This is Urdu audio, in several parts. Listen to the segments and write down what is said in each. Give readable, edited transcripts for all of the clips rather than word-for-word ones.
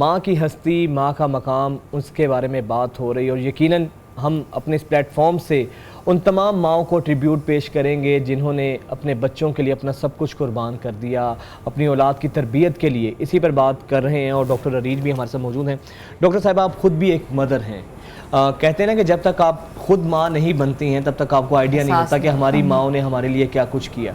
ماں کی ہستی، ماں کا مقام، اس کے بارے میں بات ہو رہی ہے اور یقیناً ہم اپنے اس پلیٹ فارم سے ان تمام ماؤں کو ٹریبیوٹ پیش کریں گے جنہوں نے اپنے بچوں کے لیے اپنا سب کچھ قربان کر دیا اپنی اولاد کی تربیت کے لیے. اسی پر بات کر رہے ہیں اور ڈاکٹر عریج بھی ہمارے ساتھ موجود ہیں. ڈاکٹر صاحب، آپ خود بھی ایک مدر ہیں. کہتے ہیں نا کہ جب تک آپ خود ماں نہیں بنتی ہیں تب تک آپ کو آئیڈیا نہیں ہوتا کہ ہماری ماؤں نے ہمارے لیے کیا کچھ کیا.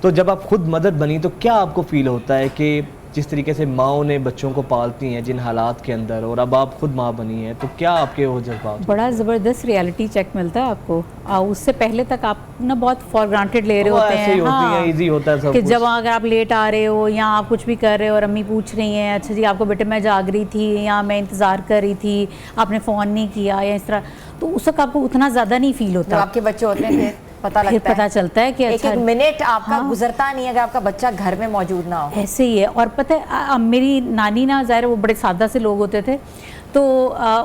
تو جب آپ خود مدر بنی تو کیا آپ کو فیل ہوتا ہے کہ جس طریقے سے ماؤں نے بچوں کو پالتی ہیں جن حالات کے اندر، اور اب آپ خود ماں بنی ہیں، تو کیا آپ کے وہ جذبات؟ بڑا زبردست ریالٹی چیک ملتا ہے آپ کو. اس سے پہلے تک آپ نا بہت فار گرانٹیڈ لے رہے ہوتے ہیں. ہاں، ایزی ہوتا ہے سب کہ کچھ. جب اگر آپ لیٹ آ رہے ہو یا آپ کچھ بھی کر رہے ہو اور امی پوچھ رہی ہیں اچھا جی آپ کو بیٹے میں جاگ رہی تھی یا میں انتظار کر رہی تھی، آپ نے فون نہیں کیا یا اس طرح، تو اس وقت آپ کو اتنا زیادہ نہیں فیل ہوتا. آپ کے بچے ہوتے ہیں پتہ چلتا ہے کہ ایک ایک منٹ آپ کا گزرتا نہیں ہے اگر آپ کا بچہ گھر میں موجود نہ ہو. ایسے ہی ہے. اور پتہ ہے میری نانی نا ظاہر وہ بڑے سادہ سے لوگ ہوتے تھے، تو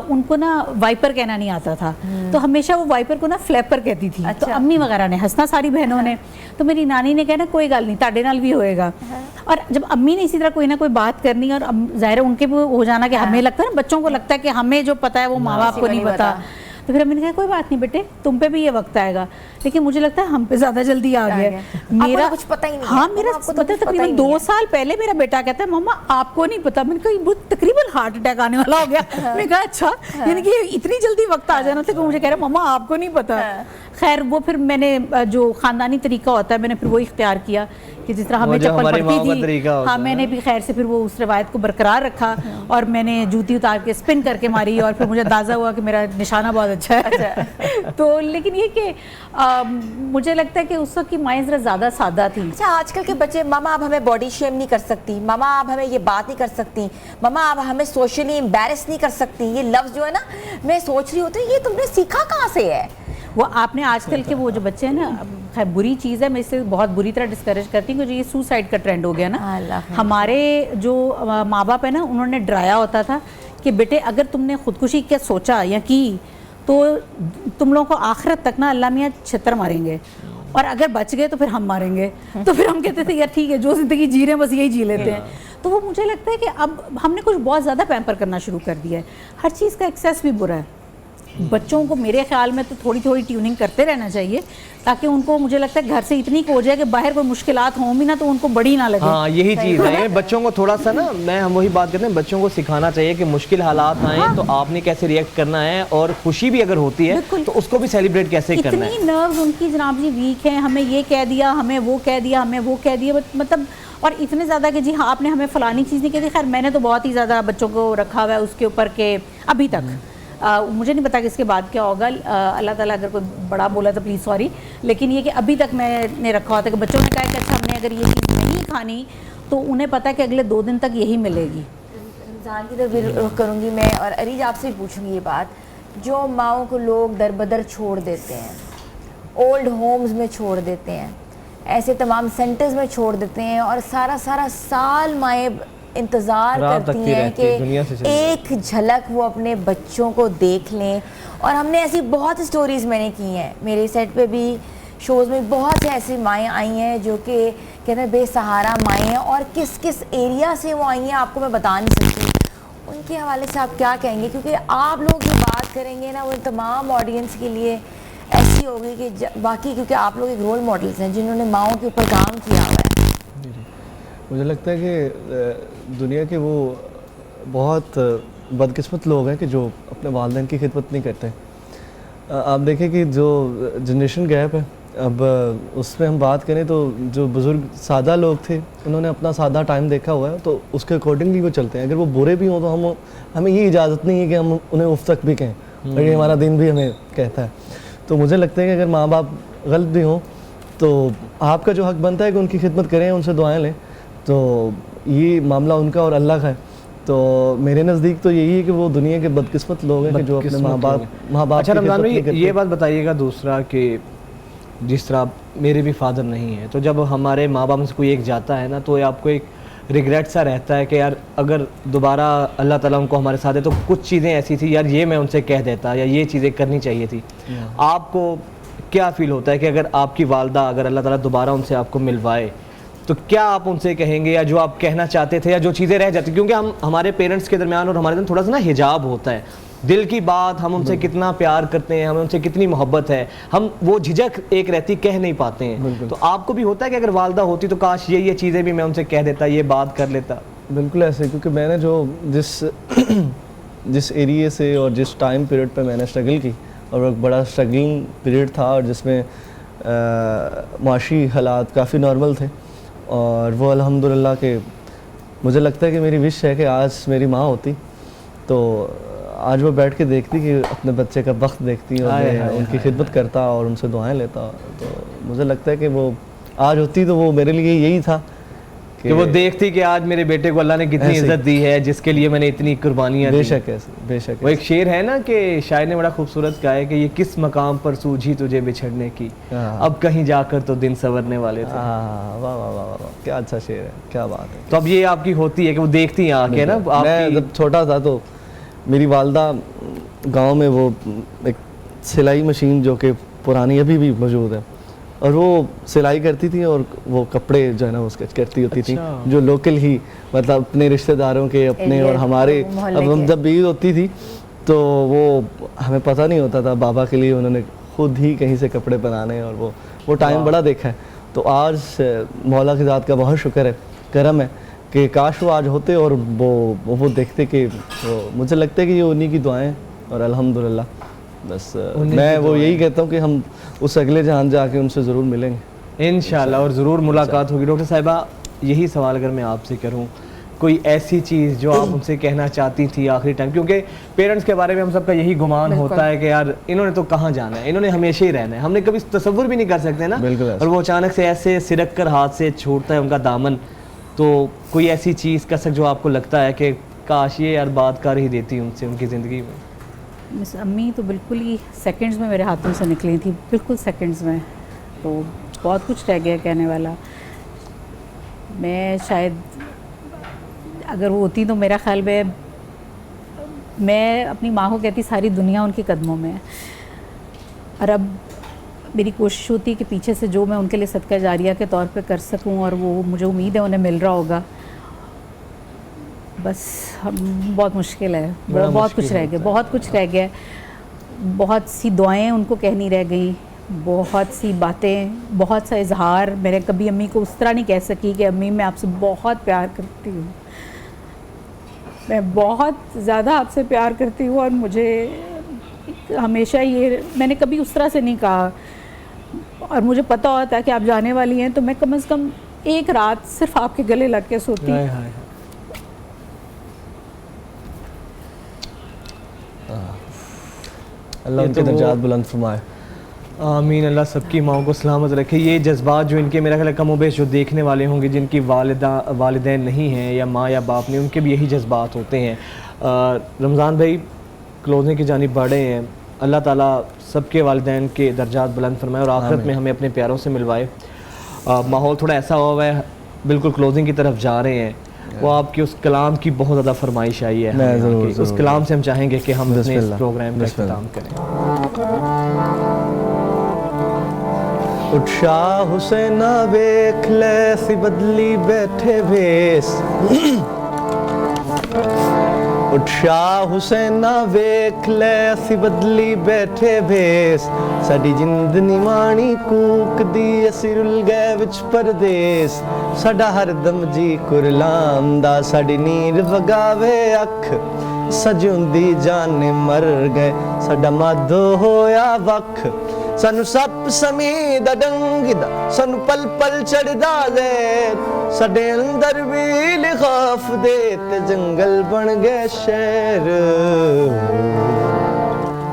ان کو نا وائپر کہنا نہیں آتا تھا، تو ہمیشہ وہ وائپر کو نا فلیپر کہتی تھی. تو امی وغیرہ نے ہنسنا ساری بہنوں نے، تو میری نانی نے کہنا کوئی گل نہیں تاڑے نال بھی ہوئے گا. اور جب امی نے اسی طرح کوئی نہ کوئی بات کرنی اور ظاہر ان کے بھی ہو جانا کہ ہمیں لگتا ہے نا بچوں کو لگتا ہے کہ ہمیں جو پتا ہے وہ ماں باپ کو نہیں پتا، تو پھر امی نے کہا کوئی بات نہیں بیٹے تم پہ بھی یہ وقت آئے گا. لیکن مجھے لگتا ہے ہم پہ زیادہ جلدی آ گیا. میرا کچھ پتہ ہی نہیں. ہاں میرا تقریباً 2 سال پہلے میرا بیٹا کہتا ہے ماما آپ کو نہیں پتا. میں نے کہا تقریباً ہارٹ اٹیک آنے والا ہو گیا. میں نے کہا اچھا، یعنی کہ اتنی جلدی وقت آ جانا تھا کہ مجھے کہہ رہا ماما آپ کو نہیں پتا. خیر وہ پھر میں نے جو خاندانی طریقہ ہوتا ہے میں نے پھر وہ اختیار کیا کہ جس طرح ہمیں چپل پڑتی تھی، ہاں میں نے بھی خیر سے پھر وہ اس روایت کو برقرار رکھا اور میں نے جوتی اتار کے اسپن کر کے ماری اور پھر مجھے اندازہ ہوا کہ میرا نشانہ بہت اچھا ہے. تو لیکن یہ کہ مجھے لگتا ہے کہ اس وقت کی مائیں ذرا زیادہ سادہ تھی. اچھا آج کل کے بچے ماما اب ہمیں باڈی شیم نہیں کر سکتی، ماما اب ہمیں یہ بات نہیں کر سکتی، ماما اب ہمیں سوشلی امبیرس نہیں کر سکتی. یہ لفظ جو ہے نا میں سوچ رہی ہوتی ہوں یہ تم نے سیکھا کہاں سے ہے؟ وہ آپ نے آج کل کے وہ جو بچے ہیں نا، خیر بری چیز ہے، میں اس سے بہت بری طرح ڈسکریج کرتی ہوں کہ یہ سوسائڈ کا ٹرینڈ ہو گیا نا. ہمارے جو ماں باپ ہے نا انہوں نے ڈرایا ہوتا تھا کہ بیٹے اگر تم نے خودکشی کا سوچا یا کی تو تم لوگوں کو آخرت تک نا اللہ میاں چھتر ماریں گے، اور اگر بچ گئے تو پھر ہم ماریں گے. تو پھر ہم کہتے تھے یار ٹھیک ہے جو زندگی جی رہے ہیں بس یہی جی لیتے ہیں. تو وہ مجھے لگتا ہے کہ اب ہم نے کچھ بہت زیادہ پیمپر کرنا شروع کر دیا ہے. ہر چیز کا ایکسیس بھی برا ہے. بچوں کو میرے خیال میں تو تھوڑی تھوڑی ٹیوننگ کرتے رہنا چاہیے تاکہ ان کو مجھے لگتا ہے گھر سے اتنی ہو جائے کہ باہر کوئی مشکلات ہوں بھی نا تو ان کو بڑی نہ لگے. ہاں یہی چیز ہے، بچوں کو تھوڑا سا نا ہم وہی بات کرتے ہیں، بچوں کو سکھانا چاہیے کہ مشکل حالات آئیں تو آپ نے کیسے ریئیکٹ کرنا ہے، اور خوشی بھی اگر ہوتی ہے تو اس کو بھی سیلیبریٹ کیسے کرنا ہے. اتنی نروز ان کی جناب جی ویک ہیں، ہمیں یہ کہہ دیا، ہمیں وہ کہہ دیا، ہمیں وہ کہہ دیا، مطلب اور اتنے زیادہ کہ جی ہاں آپ نے ہمیں فلانی چیز نہیں کہہ دی. خیر میں نے تو بہت ہی زیادہ بچوں کو رکھا ہوا ہے اس کے اوپر کہ ابھی تک مجھے نہیں پتا کہ اس کے بعد کیا ہوگا. اللہ تعالیٰ اگر کوئی بڑا بولا تو پلیز سوری، لیکن یہ کہ ابھی تک میں نے رکھا ہوتا ہے کہ بچوں نے کہا کہ اچھا ہم نے اگر یہ چیز نہیں کھانی تو انہیں پتا ہے کہ اگلے 2 دن تک یہی ملے گی. رمضان کی طرف بھی رخ کروں گی میں، اور عریج آپ سے بھی پوچھوں گی یہ بات، جو ماؤں کو لوگ در بدر چھوڑ دیتے ہیں، اولڈ ہومز میں چھوڑ دیتے ہیں، ایسے تمام سینٹرز میں چھوڑ دیتے ہیں، اور سارا سال مائیں انتظار کرتی ہیں کہ ایک جھلک وہ اپنے بچوں کو دیکھ لیں. اور ہم نے ایسی بہت سٹوریز میں نے کی ہیں، میرے سیٹ پہ بھی شوز میں بہت سے ایسی مائیں آئی ہیں جو کہ کہتے ہیں بے سہارا مائیں ہیں، اور کس کس ایریا سے وہ آئی ہیں آپ کو میں بتا نہیں سکتی. ان کے حوالے سے آپ کیا کہیں گے؟ کیونکہ آپ لوگ جو بات کریں گے نا وہ تمام آڈینس کے لیے ایسی ہوگی کہ باقی، کیونکہ آپ لوگ ایک رول ماڈلز ہیں جنہوں نے ماؤں کے اوپر کام کیا ہوا ہے. مجھے لگتا ہے کہ دنیا کے وہ بہت بدقسمت لوگ ہیں کہ جو اپنے والدین کی خدمت نہیں کرتے. آپ دیکھیں کہ جو جنریشن گیپ ہے، اب اس میں ہم بات کریں تو جو بزرگ سادہ لوگ تھے انہوں نے اپنا سادہ ٹائم دیکھا ہوا ہے تو اس کے اکارڈنگلی وہ چلتے ہیں. اگر وہ برے بھی ہوں تو ہمیں یہ اجازت نہیں ہے کہ ہم انہیں اف تک بھی کہیں، اور یہ ہمارا دین بھی ہمیں کہتا ہے. تو مجھے لگتا ہے کہ اگر ماں باپ غلط بھی ہوں تو آپ کا جو حق بنتا ہے کہ ان کی خدمت کریں، ان سے دعائیں لیں. تو یہ معاملہ ان کا اور اللہ کا ہے. تو میرے نزدیک تو یہی ہے کہ وہ دنیا کے بدقسمت لوگ ہیں کہ جو اپنے ماں باپ. اچھا رمضان بھائی یہ بات بتائیے گا دوسرا کہ جس طرح میرے بھی فادر نہیں ہیں، تو جب ہمارے ماں باپ میں سے کوئی ایک جاتا ہے نا تو آپ کو ایک ریگریٹ سا رہتا ہے کہ یار اگر دوبارہ اللہ تعالیٰ ان کو ہمارے ساتھ ہے تو کچھ چیزیں ایسی تھی یار یہ میں ان سے کہہ دیتا یا یہ چیزیں کرنی چاہیے تھی. آپ کو کیا فیل ہوتا ہے کہ اگر آپ کی والدہ اگر اللہ تعالیٰ دوبارہ ان سے آپ کو ملوائے تو کیا آپ ان سے کہیں گے یا جو آپ کہنا چاہتے تھے یا جو چیزیں رہ جاتی, کیونکہ ہمارے پیرنٹس کے درمیان اور ہمارے درمیان تھوڑا سا نا حجاب ہوتا ہے, دل کی بات ہم ان سے کتنا پیار کرتے ہیں, ہمیں ان سے کتنی محبت ہے, ہم وہ جھجک ایک رہتی کہہ نہیں پاتے ہیں. تو آپ کو بھی ہوتا ہے کہ اگر والدہ ہوتی تو کاش یہ چیزیں بھی میں ان سے کہہ دیتا, یہ بات کر لیتا؟ بالکل ایسے, کیونکہ میں نے جو جس ایریے سے اور جس ٹائم پیریڈ پہ میں نے اسٹرگل کی, اور ایک بڑا اسٹرگلنگ پیریڈ تھا اور جس میں معاشی حالات کافی نارمل تھے, اور وہ الحمدللہ کہ مجھے لگتا ہے کہ میری وش ہے کہ آج میری ماں ہوتی تو آج وہ بیٹھ کے دیکھتی کہ اپنے بچے کا بخت دیکھتی اور میں ان کی خدمت کرتا اور ان سے دعائیں لیتا. تو مجھے لگتا ہے کہ وہ آج ہوتی تو وہ میرے لیے یہی تھا کہ وہ دیکھتی کہ آج میرے بیٹے کو اللہ نے کتنی عزت دی ہے, جس کے لیے میں نے اتنی قربانیاں دی. بے شک ایسے, بے شک. وہ ایک شعر ہے نا کہ شاعر نے بڑا خوبصورت کہا ہے کہ یہ کس مقام پر سوجھی تجھے بچھڑنے کی, اب کہیں جا کر تو دن سنورنے والے تھے. واہ واہ واہ واہ, کیا اچھا شعر ہے, کیا بات ہے. تو اب یہ آپ کی ہوتی ہے کہ وہ دیکھتی ہیں آ کے نا. میں جب چھوٹا تھا تو میری والدہ گاؤں میں وہ ایک سلائی مشین جو کہ پرانی ابھی بھی موجود ہے, اور وہ سلائی کرتی تھی اور وہ کپڑے جو ہے نا اس کرتی ہوتی تھی, جو لوکل ہی مطلب اپنے رشتہ داروں کے اپنے اور ہمارے. اب ہم جب عید ہوتی تھی تو وہ ہمیں پتہ نہیں ہوتا تھا, بابا کے لیے انہوں نے خود ہی کہیں سے کپڑے بنانے, اور وہ ٹائم بڑا دیکھا ہے. تو آج مولا کی ذات کا بہت شکر ہے, کرم ہے کہ کاش وہ آج ہوتے اور وہ دیکھتے کہ مجھے لگتا ہے کہ یہ انہی کی دعائیں, اور الحمدللہ بس میں وہ یہی کہتا ہوں کہ ہم اس اگلے جہان جا کے ان سے ضرور ملیں گے انشاءاللہ, اور ضرور ملاقات ہوگی. ڈاکٹر صاحبہ یہی سوال اگر میں آپ سے کروں, کوئی ایسی چیز جو آپ ان سے کہنا چاہتی تھی آخری ٹائم, کیونکہ پیرنٹس کے بارے میں ہم سب کا یہی گمان ہوتا ہے کہ یار انہوں نے تو کہاں جانا ہے, انہوں نے ہمیشہ ہی رہنا ہے, ہم نے کبھی تصور بھی نہیں کر سکتے نا, اور وہ اچانک سے ایسے سرک کر ہاتھ سے چھوڑتا ہے ان کا دامن. تو کوئی ایسی چیز کا سک جو آپ کو لگتا ہے کہ کاش یہ یار بات کر ہی دیتی ان سے ان کی زندگی میں؟ مس امی تو بالکل ہی سیکنڈز میں میرے ہاتھوں سے نکلی تھی, بالکل سیکنڈز میں. تو بہت کچھ رہ گیا کہنے والا. میں شاید اگر وہ ہوتی تو میرا خیال میں اپنی ماں کو کہتی ساری دنیا ان کے قدموں میں ہے, اور اب میری کوشش ہوتی کہ پیچھے سے جو میں ان کے لیے صدقہ جاریہ کے طور پہ کر سکوں, اور وہ مجھے امید ہے انہیں مل رہا ہوگا. بس بہت مشکل ہے, بہت کچھ رہ گیا, بہت کچھ رہ گیا. بہت سی دعائیں ان کو کہنی رہ گئیں, بہت سی باتیں, بہت سا اظہار. میں نے کبھی امی کو اس طرح نہیں کہہ سکی کہ امی میں آپ سے بہت پیار کرتی ہوں, میں بہت زیادہ آپ سے پیار کرتی ہوں, اور مجھے ہمیشہ یہ میں نے کبھی اس طرح سے نہیں کہا. اور مجھے پتہ ہوتا ہے کہ آپ جانے والی ہیں تو میں کم از کم ایک رات صرف آپ کے گلے لگ کے سوتی. اللہ ان کے درجات بلند فرمائے. آمین, اللہ سب کی ماؤں کو سلامت رکھے. یہ جذبات جو ان کے میرا خیال ہے کم و بیش جو دیکھنے والے ہوں گے جن کی والدین نہیں ہیں یا ماں یا باپ نہیں, ان کے بھی یہی جذبات ہوتے ہیں. رمضان بھائی کلوزنگ کی جانب بڑھے ہیں, اللہ تعالیٰ سب کے والدین کے درجات بلند فرمائے اور آخرت میں ہمیں اپنے پیاروں سے ملوائے. ماحول تھوڑا ایسا ہوا ہے, بالکل کلوزنگ کی طرف جا رہے ہیں, وہ آپ کی اس کلام کی بہت زیادہ فرمائش آئی ہے, اس کلام سے ہم چاہیں گے کہ ہم اپنے اس پروگرام کا اختتام کریں. اٹھ شاہ حسین ویکھ لے سی بدلی بیٹھے بھیس, اٹھ شاہ حسین ویکھ لے سی بدلی بیٹھے بھیس, ساڈی جند نیوانی کوک دی اسی رل گئے وچ پردیس, ساڈا ہر دم جی کرلام دا ساڈی نیند وگاوے اکھ, سجوندی جان مر گئے ساڈا مادو ہویا وکھ, سانو سپ سمی دا ڈنگ دا سانو پل پل چڑھدا زیر, ساڈے اندر بھی لخاف دے تے جنگل بن گئے شہر.